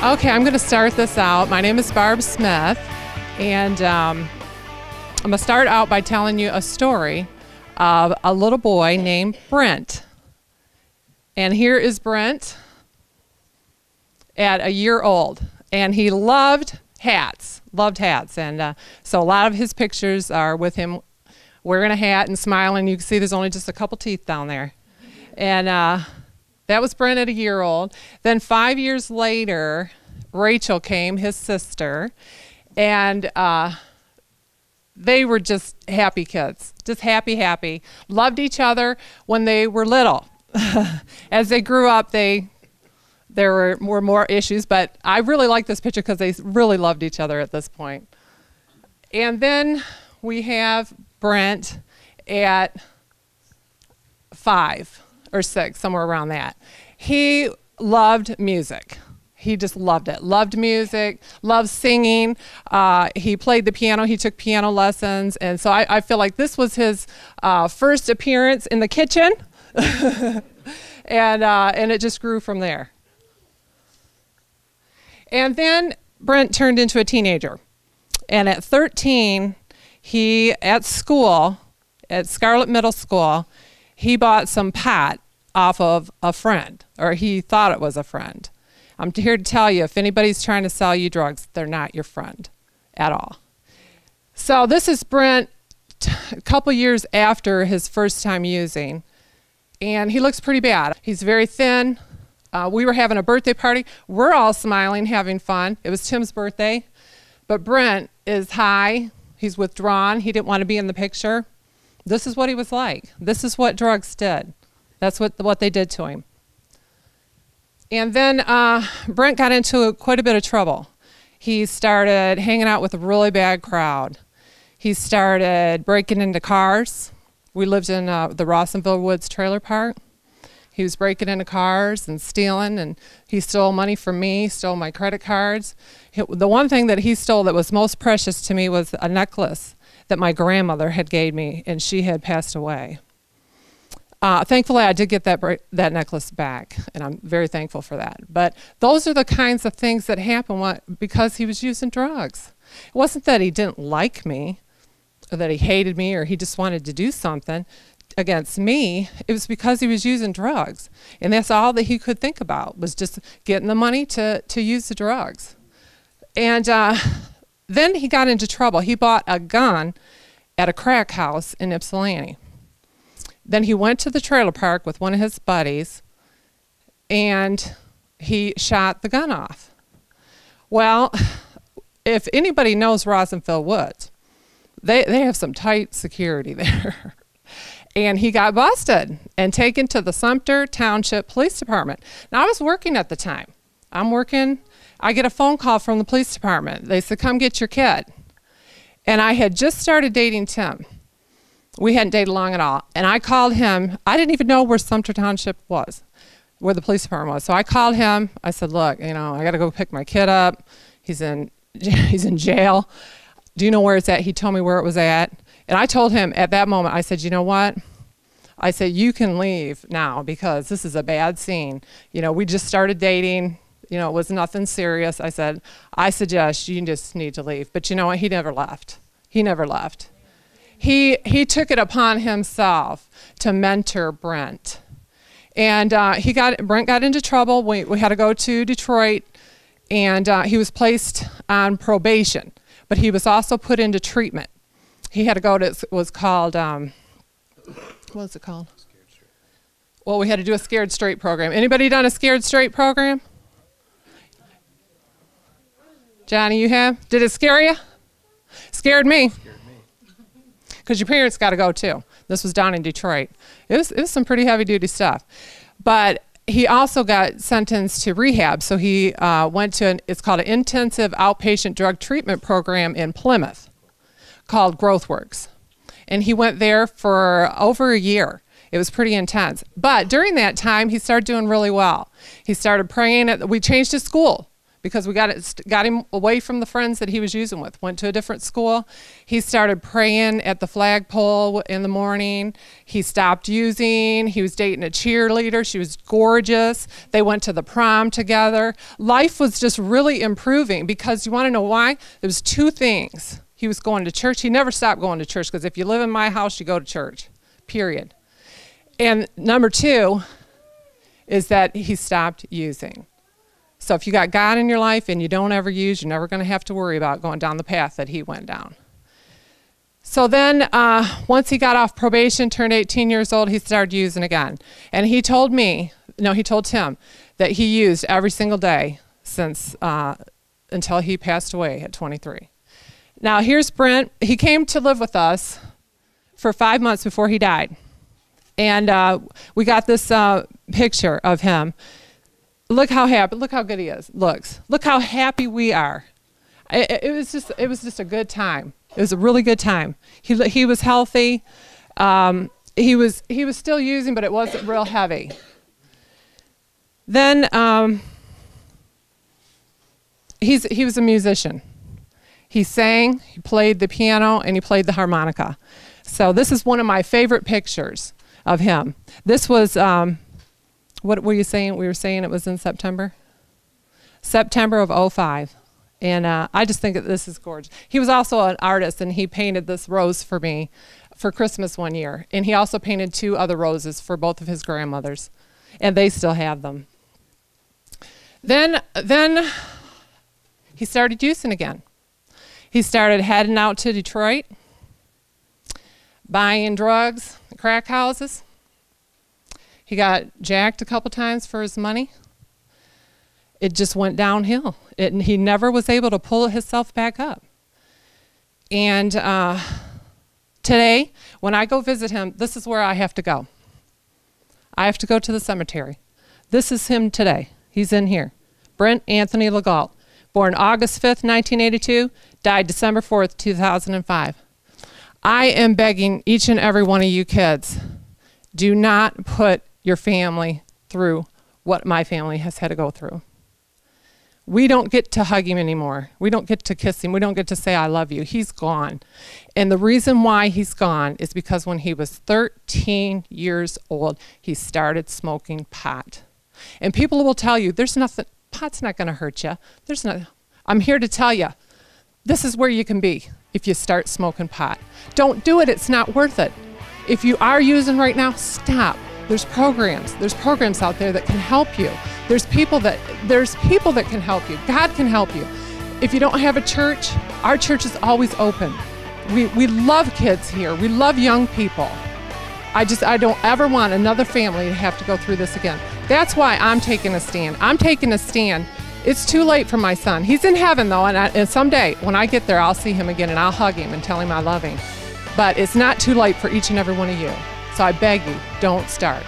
Okay, I'm going to start this out. My name is Barb Smith, and I'm going to start out by telling you a story of a little boy named Brent. And here is Brent at a year old, and he loved hats. And so a lot of his pictures are with him wearing a hat and smiling. You can see there's only just a couple teeth down there. And that was Brent at a year old. Then 5 years later, Rachel came, his sister, and they were just happy kids, just happy. Loved each other when they were little. As they grew up, there were more issues, but I really like this picture because they really loved each other at this point. And then we have Brent at 5 or 6, somewhere around that. He loved music. He just loved it. Loved music, loved singing. He played the piano. He took piano lessons. And so I feel like this was his first appearance in the kitchen. and it just grew from there. And then Brent turned into a teenager. And at 13, at school, at Scarlet Middle School, he bought some pot off of a friend, or he thought it was a friend. I'm here to tell you, if anybody's trying to sell you drugs, they're not your friend at all. So this is Brent a couple years after his first time using, and he looks pretty bad. He's very thin. We were having a birthday party. We're all smiling, having fun. It was Tim's birthday, but Brent is high. He's withdrawn. He didn't want to be in the picture. This is what he was like. This is what drugs did. That's what they did to him. And then Brent got into quite a bit of trouble. He started hanging out with a really bad crowd. He started breaking into cars. We lived in the Rawsonville Woods trailer park. He was breaking into cars and stealing, and he stole money from me, stole my credit cards. The one thing that he stole that was most precious to me was a necklace that my grandmother had gave me, and she had passed away. Thankfully, I did get that necklace back, and I'm very thankful for that. But those are the kinds of things that happen because he was using drugs. It wasn't that he didn't like me, or that he hated me, or he just wanted to do something against me. It was because he was using drugs, and that's all that he could think about, was just getting the money to use the drugs. And then he got into trouble. He bought a gun at a crack house in Ypsilanti. Then he went to the trailer park with one of his buddies, and he shot the gun off. Well, if anybody knows Rawsonville Woods, they have some tight security there. And he got busted and taken to the Sumter Township Police Department. Now, I was working at the time. I get a phone call from the police department. They said, come get your kid. And I had just started dating Tim. We hadn't dated long at all. And I called him. I didn't even know where Sumter Township was, where the police department was. So I called him. I said, look, I got to go pick my kid up. He's in jail. Do you know where it's at? He told me where it was at. And I told him at that moment, I said, you know what? I said, you can leave now because this is a bad scene. We just started dating. It was nothing serious. I said, I suggest you just need to leave. But you know what? He never left. He never left. He took it upon himself to mentor Brent. And Brent got into trouble. We had to go to Detroit, and he was placed on probation. But he was also put into treatment. He had to go to, it was called, what was it called? Scared Straight. Well, we had to do a Scared Straight program. Anybody done a Scared Straight program? Johnny, you have? Did it scare you? Scared me. Because your parents got to go too. This was down in Detroit. It was some pretty heavy duty stuff. But he also got sentenced to rehab. So he went to it's called an intensive outpatient drug treatment program in Plymouth called GrowthWorks. And he went there for over a year. It was pretty intense. But during that time, he started doing really well. He started praying. We changed his school because we got him away from the friends that he was using with. Went to a different school. He started praying at the flagpole in the morning. He stopped using. He was dating a cheerleader. She was gorgeous. They went to the prom together. Life was just really improving, because you want to know why? There was two things. He was going to church. He never stopped going to church, because if you live in my house, you go to church, period. And number two is that he stopped using. So if you got God in your life and you don't ever use, you're never going to have to worry about going down the path that he went down. So then once he got off probation, turned 18 years old, he started using again. And he told Tim that he used every single day since until he passed away at 23. Now here's Brent. He came to live with us for 5 months before he died. And we got this picture of him. Look how happy, look how good he is, looks. Look how happy we are. It was just a good time. It was a really good time. He was healthy. He was still using, but it wasn't real heavy. Then he was a musician. He sang, he played the piano, and he played the harmonica. So this is one of my favorite pictures of him. This was, what were you saying? We were saying it was in September? September of '05. And I just think that this is gorgeous. He was also an artist, and he painted this rose for me for Christmas one year. And he also painted 2 other roses for both of his grandmothers. And they still have them. Then he started using again. He started heading out to Detroit, buying drugs, crack houses. He got jacked a couple times for his money. It just went downhill. He never was able to pull himself back up. And today, when I go visit him, this is where I have to go. I have to go to the cemetery. This is him today. He's in here. Brent Anthony Legault, born August 5th, 1982, died December 4th, 2005. I am begging each and every one of you kids, do not put your family through what my family has had to go through. We don't get to hug him anymore. We don't get to kiss him. We don't get to say, I love you. He's gone. And the reason why he's gone is because when he was 13 years old, he started smoking pot. And people will tell you, there's nothing, pot's not going to hurt you. I'm here to tell you, this is where you can be if you start smoking pot. Don't do it. It's not worth it. If you are using right now, stop. There's programs out there that can help you. There's people that can help you. God can help you. If you don't have a church, our church is always open. We love kids here. We love young people. I don't ever want another family to have to go through this again. That's why I'm taking a stand. I'm taking a stand. It's too late for my son. He's in heaven though, and someday when I get there, I'll see him again and I'll hug him and tell him I love him. But it's not too late for each and every one of you. So I beg you, don't start.